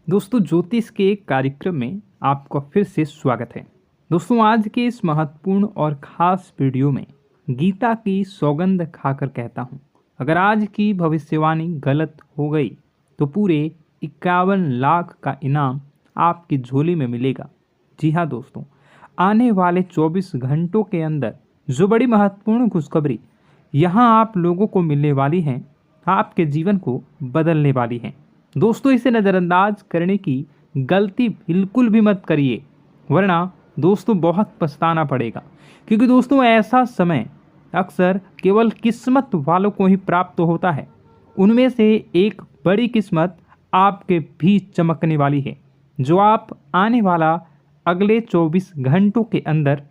दोस्तों ज्योतिष के एक कार्यक्रम में आपका फिर से स्वागत है। दोस्तों आज के इस महत्वपूर्ण और ख़ास वीडियो में गीता की सौगंध खाकर कहता हूँ, अगर आज की भविष्यवाणी गलत हो गई तो पूरे 51 लाख का इनाम आपकी झोली में मिलेगा। जी हाँ दोस्तों, आने वाले 24 घंटों के अंदर जो बड़ी महत्वपूर्ण खुशखबरी यहाँ आप लोगों को मिलने वाली हैं, आपके जीवन को बदलने वाली हैं। दोस्तों इसे नज़रअंदाज करने की गलती बिल्कुल भी मत करिए, वरना दोस्तों बहुत पछताना पड़ेगा। क्योंकि दोस्तों ऐसा समय अक्सर केवल किस्मत वालों को ही प्राप्त होता है। उनमें से एक बड़ी किस्मत आपके भी चमकने वाली है, जो आप आने वाला अगले 24 घंटों के अंदर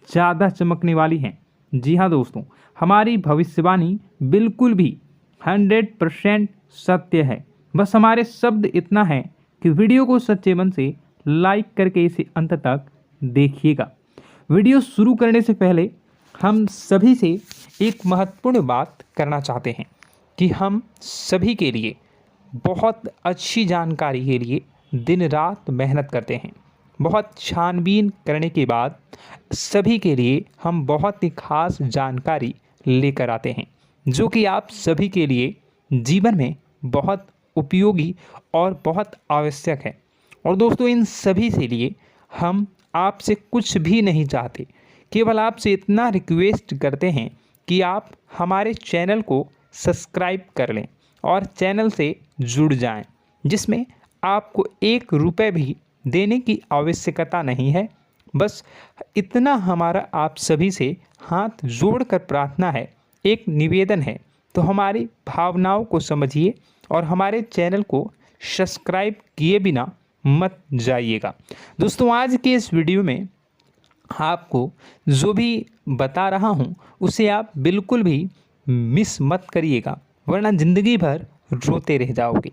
ज़्यादा चमकने वाली हैं। जी हाँ दोस्तों, हमारी भविष्यवाणी बिल्कुल भी 100% सत्य है। बस हमारे शब्द इतना है कि वीडियो को सच्चे मन से लाइक करके इसे अंत तक देखिएगा। वीडियो शुरू करने से पहले हम सभी से एक महत्वपूर्ण बात करना चाहते हैं कि हम सभी के लिए बहुत अच्छी जानकारी के लिए दिन रात मेहनत करते हैं। बहुत छानबीन करने के बाद सभी के लिए हम बहुत ही खास जानकारी लेकर आते हैं, जो कि आप सभी के लिए जीवन में बहुत उपयोगी और बहुत आवश्यक है। और दोस्तों इन सभी से लिए हम आपसे कुछ भी नहीं चाहते, केवल आपसे इतना रिक्वेस्ट करते हैं कि आप हमारे चैनल को सब्सक्राइब कर लें और चैनल से जुड़ जाएं, जिसमें आपको 1 रुपये भी देने की आवश्यकता नहीं है। बस इतना हमारा आप सभी से हाथ जोड़कर प्रार्थना है, एक निवेदन है, तो हमारी भावनाओं को समझिए और हमारे चैनल को सब्सक्राइब किए बिना मत जाइएगा। दोस्तों आज के इस वीडियो में आपको जो भी बता रहा हूँ उसे आप बिल्कुल भी मिस मत करिएगा, वरना ज़िंदगी भर रोते रह जाओगे।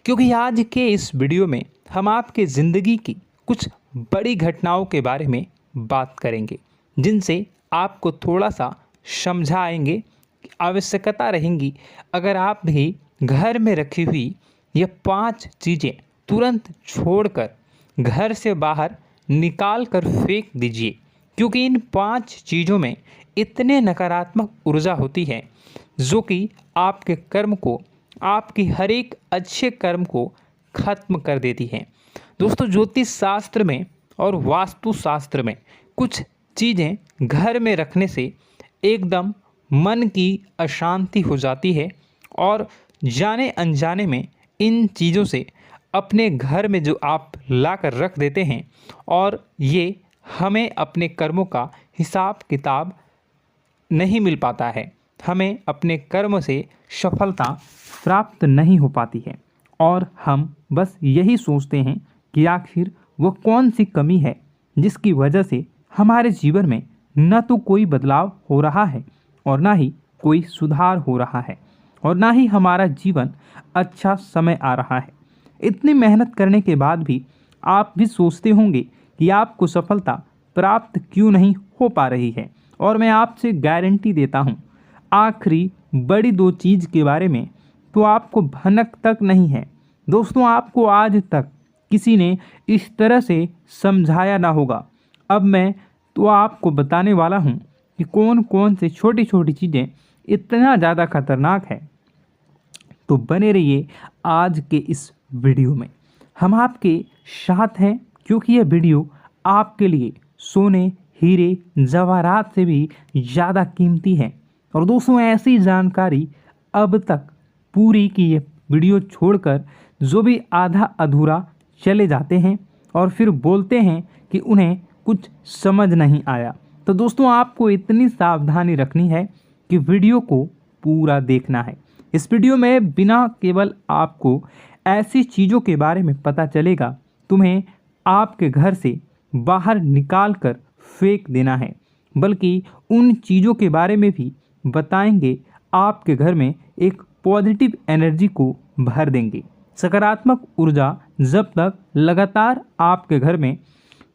क्योंकि आज के इस वीडियो में हम आपके ज़िंदगी की कुछ बड़ी घटनाओं के बारे में बात करेंगे, जिनसे आपको थोड़ा सा समझाएंगे, आवश्यकता रहेंगी। अगर आप भी घर में रखी हुई ये 5 चीज़ें तुरंत छोड़कर घर से बाहर निकाल कर फेंक दीजिए, क्योंकि इन 5 चीज़ों में इतने नकारात्मक ऊर्जा होती है जो कि आपके कर्म को, आपकी हर एक अच्छे कर्म को खत्म कर देती है। दोस्तों ज्योतिष शास्त्र में और वास्तु शास्त्र में कुछ चीज़ें घर में रखने से एकदम मन की अशांति हो जाती है और जाने अनजाने में इन चीज़ों से अपने घर में जो आप ला कर रख देते हैं, और ये हमें अपने कर्मों का हिसाब किताब नहीं मिल पाता है, हमें अपने कर्म से सफलता प्राप्त नहीं हो पाती है। और हम बस यही सोचते हैं कि आखिर वो कौन सी कमी है जिसकी वजह से हमारे जीवन में न तो कोई बदलाव हो रहा है और ना ही कोई सुधार हो रहा है और ना ही हमारा जीवन अच्छा समय आ रहा है। इतनी मेहनत करने के बाद भी आप भी सोचते होंगे कि आपको सफलता प्राप्त क्यों नहीं हो पा रही है। और मैं आपसे गारंटी देता हूँ, आखिरी बड़ी 2 चीज़ के बारे में तो आपको भनक तक नहीं है। दोस्तों आपको आज तक किसी ने इस तरह से समझाया ना होगा। अब मैं तो आपको बताने वाला हूँ कि कौन कौन से छोटी छोटी चीज़ें इतना ज़्यादा खतरनाक है। तो बने रहिए आज के इस वीडियो में, हम आपके साथ हैं, क्योंकि यह वीडियो आपके लिए सोने, हीरे, जवाहरात से भी ज़्यादा कीमती है। और दोस्तों ऐसी जानकारी अब तक पूरी की ये वीडियो छोड़कर जो भी आधा अधूरा चले जाते हैं और फिर बोलते हैं कि उन्हें कुछ समझ नहीं आया, तो दोस्तों आपको इतनी सावधानी रखनी है कि वीडियो को पूरा देखना है। इस वीडियो में बिना केवल आपको ऐसी चीज़ों के बारे में पता चलेगा तुम्हें आपके घर से बाहर निकाल कर फेंक देना है, बल्कि उन चीज़ों के बारे में भी बताएंगे आपके घर में एक पॉजिटिव एनर्जी को भर देंगे। सकारात्मक ऊर्जा जब तक लगातार आपके घर में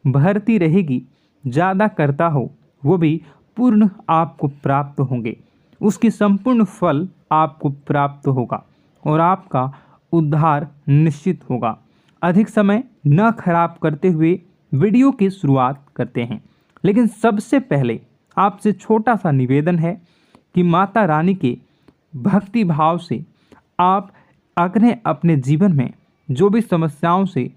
भरती रहेगी, ज़्यादा करता हो, वो भी पूर्ण आपको प्राप्त होंगे। उसकी संपूर्ण फल आपको प्राप्त होगा और आपका उद्धार निश्चित होगा। अधिक समय न खराब करते हुए वीडियो की शुरुआत करते हैं। लेकिन सबसे पहले आपसे छोटा सा निवेदन है कि माता रानी के भक्ति भाव से आप अगर अपने जीवन में जो भी समस्याओं से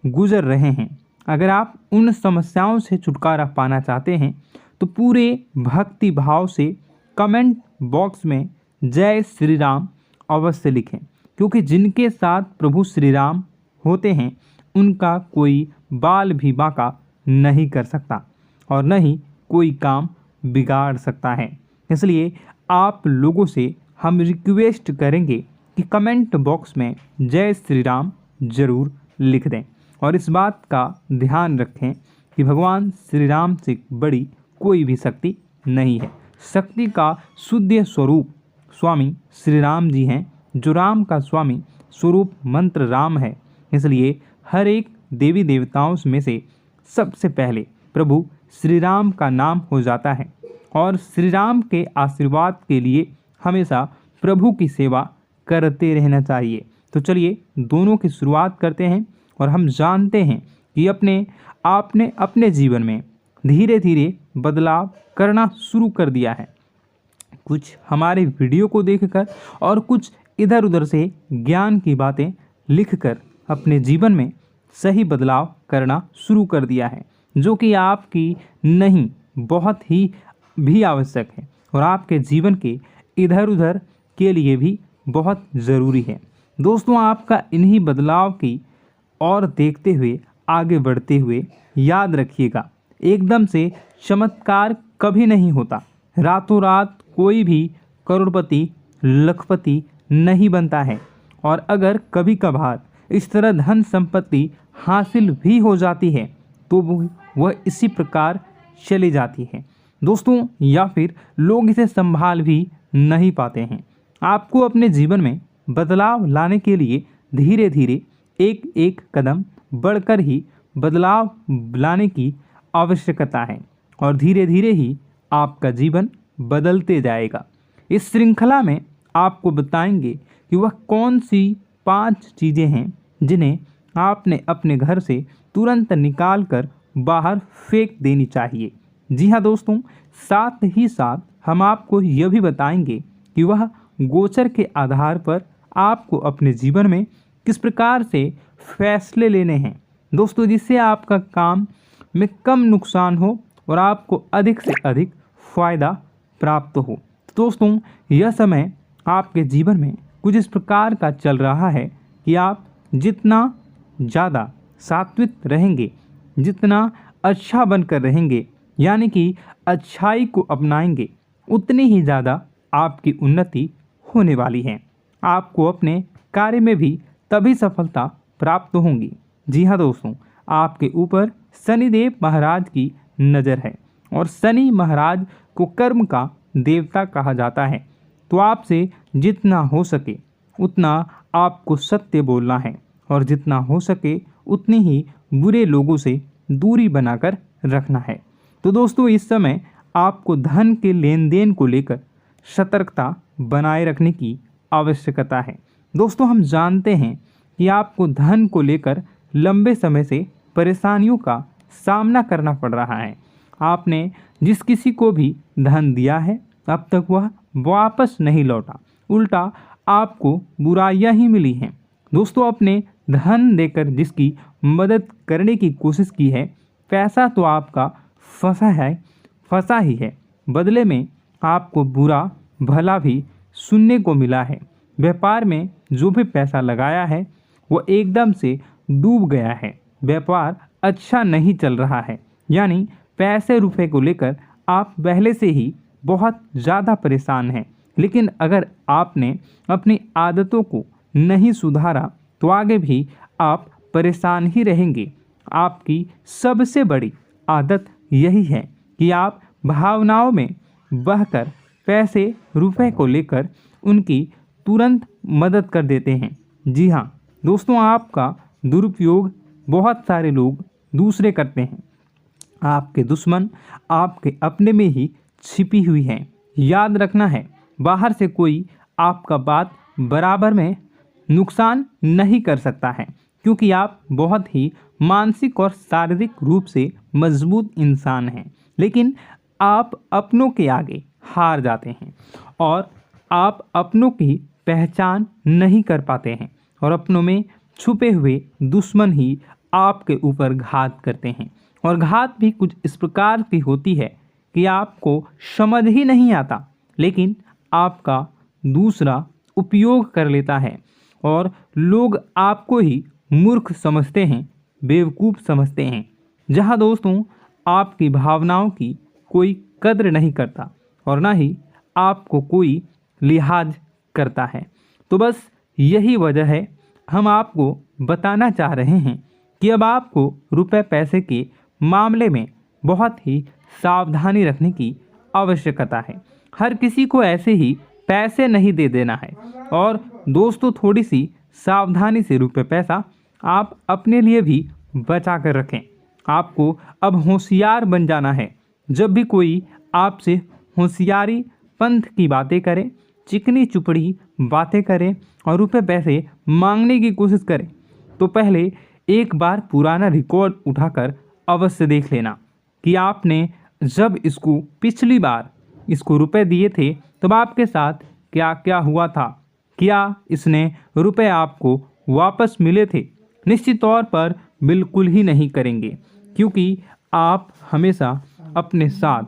गुजर रहे हैं, अगर आप उन समस्याओं से छुटकारा पाना चाहते हैं तो पूरे भक्ति भाव से कमेंट बॉक्स में जय श्री राम अवश्य लिखें, क्योंकि जिनके साथ प्रभु श्री राम होते हैं उनका कोई बाल भी बांका नहीं कर सकता और न ही कोई काम बिगाड़ सकता है। इसलिए आप लोगों से हम रिक्वेस्ट करेंगे कि कमेंट बॉक्स में जय श्री राम जरूर लिख दें और इस बात का ध्यान रखें कि भगवान श्री राम से बड़ी कोई भी शक्ति नहीं है। शक्ति का शुद्ध स्वरूप स्वामी श्री राम जी हैं, जो राम का स्वामी स्वरूप मंत्र राम है। इसलिए हर एक देवी देवताओं में से सबसे पहले प्रभु श्री राम का नाम हो जाता है और श्री राम के आशीर्वाद के लिए हमेशा प्रभु की सेवा करते रहना चाहिए। तो चलिए दोनों की शुरुआत करते हैं और हम जानते हैं कि आपने अपने जीवन में धीरे धीरे बदलाव करना शुरू कर दिया है। कुछ हमारे वीडियो को देखकर और कुछ इधर उधर से ज्ञान की बातें लिखकर अपने जीवन में सही बदलाव करना शुरू कर दिया है, जो कि आपकी नहीं बहुत ही भी आवश्यक है और आपके जीवन के इधर उधर के लिए भी बहुत ज़रूरी है। दोस्तों, आपका इन्हीं बदलाव की और देखते हुए आगे बढ़ते हुए याद रखिएगा, एकदम से चमत्कार कभी नहीं होता। रातों रात कोई भी करोड़पति लखपति नहीं बनता है और अगर कभी कभार इस तरह धन संपत्ति हासिल भी हो जाती है तो वह इसी प्रकार चली जाती है दोस्तों, या फिर लोग इसे संभाल भी नहीं पाते हैं। आपको अपने जीवन में बदलाव लाने के लिए धीरे धीरे एक एक कदम बढ़कर ही बदलाव लाने की आवश्यकता है और धीरे धीरे ही आपका जीवन बदलते जाएगा। इस श्रृंखला में आपको बताएंगे कि वह कौन सी 5 चीज़ें हैं जिन्हें आपने अपने घर से तुरंत निकाल कर बाहर फेंक देनी चाहिए। जी हाँ दोस्तों, साथ ही साथ हम आपको यह भी बताएंगे कि वह गोचर के आधार पर आपको अपने जीवन में किस प्रकार से फैसले लेने हैं दोस्तों, जिससे आपका काम में कम नुकसान हो और आपको अधिक से अधिक फायदा प्राप्त हो। तो दोस्तों, यह समय आपके जीवन में कुछ इस प्रकार का चल रहा है कि आप जितना ज़्यादा सात्विक रहेंगे, जितना अच्छा बनकर रहेंगे, यानी कि अच्छाई को अपनाएंगे, उतनी ही ज़्यादा आपकी उन्नति होने वाली है। आपको अपने कार्य में भी तभी सफलता प्राप्त होंगी। जी हाँ दोस्तों, आपके ऊपर शनिदेव महाराज की नज़र है और शनि महाराज को कर्म का देवता कहा जाता है। तो आपसे जितना हो सके उतना आपको सत्य बोलना है और जितना हो सके उतनी ही बुरे लोगों से दूरी बनाकर रखना है। तो दोस्तों, इस समय आपको धन के लेन देन को लेकर सतर्कता बनाए रखने की आवश्यकता है। दोस्तों, हम जानते हैं कि आपको धन को लेकर लंबे समय से परेशानियों का सामना करना पड़ रहा है। आपने जिस किसी को भी धन दिया है अब तक वह वापस नहीं लौटा, उल्टा आपको बुराइयां ही मिली हैं। दोस्तों, अपने धन देकर जिसकी मदद करने की कोशिश की है, पैसा तो आपका फंसा ही है, बदले में आपको बुरा भला भी सुनने को मिला है। व्यापार में जो भी पैसा लगाया है वो एकदम से डूब गया है, व्यापार अच्छा नहीं चल रहा है, यानी पैसे रुपए को लेकर आप पहले से ही बहुत ज़्यादा परेशान हैं। लेकिन अगर आपने अपनी आदतों को नहीं सुधारा तो आगे भी आप परेशान ही रहेंगे। आपकी सबसे बड़ी आदत यही है कि आप भावनाओं में बहकर पैसे रुपए को लेकर उनकी तुरंत मदद कर देते हैं। जी हाँ दोस्तों, आपका दुरुपयोग बहुत सारे लोग दूसरे करते हैं। आपके दुश्मन आपके अपने में ही छिपी हुई हैं। याद रखना है, बाहर से कोई आपका बात बराबर में नुकसान नहीं कर सकता है, क्योंकि आप बहुत ही मानसिक और शारीरिक रूप से मजबूत इंसान हैं, लेकिन आप अपनों के आगे हार जाते हैं और आप अपनों की पहचान नहीं कर पाते हैं और अपनों में छुपे हुए दुश्मन ही आपके ऊपर घात करते हैं। और घात भी कुछ इस प्रकार की होती है कि आपको समझ ही नहीं आता, लेकिन आपका दूसरा उपयोग कर लेता है और लोग आपको ही मूर्ख समझते हैं, बेवकूफ़ समझते हैं। जहाँ दोस्तों आपकी भावनाओं की कोई कद्र नहीं करता और ना ही आपको कोई लिहाज करता है। तो बस यही वजह है, हम आपको बताना चाह रहे हैं कि अब आपको रुपए पैसे के मामले में बहुत ही सावधानी रखने की आवश्यकता है। हर किसी को ऐसे ही पैसे नहीं दे देना है और दोस्तों थोड़ी सी सावधानी से रुपए पैसा आप अपने लिए भी बचा कर रखें। आपको अब होशियार बन जाना है। जब भी कोई आपसे होशियारी पंथ की बातें करे, चिकनी चुपड़ी बातें करे और रुपए पैसे मांगने की कोशिश करे, तो पहले एक बार पुराना रिकॉर्ड उठाकर अवश्य देख लेना कि आपने जब इसको पिछली बार इसको रुपए दिए थे तब आपके साथ क्या क्या हुआ था, क्या इसने रुपए आपको वापस मिले थे। निश्चित तौर पर बिल्कुल ही नहीं करेंगे, क्योंकि आप हमेशा अपने साथ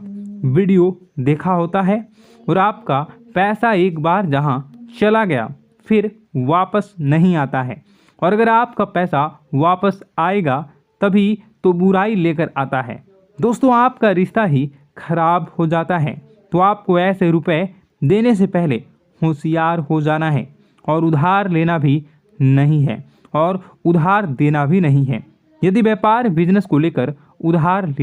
वीडियो देखा होता है और आपका पैसा एक बार जहां चला गया फिर वापस नहीं आता है, और अगर आपका पैसा वापस आएगा तभी तो बुराई लेकर आता है। दोस्तों आपका रिश्ता ही खराब हो जाता है। तो आपको ऐसे रुपए देने से पहले होशियार हो जाना है और उधार लेना भी नहीं है और उधार देना भी नहीं है। यदि व्यापार बिजनेस को लेकर उधार लेना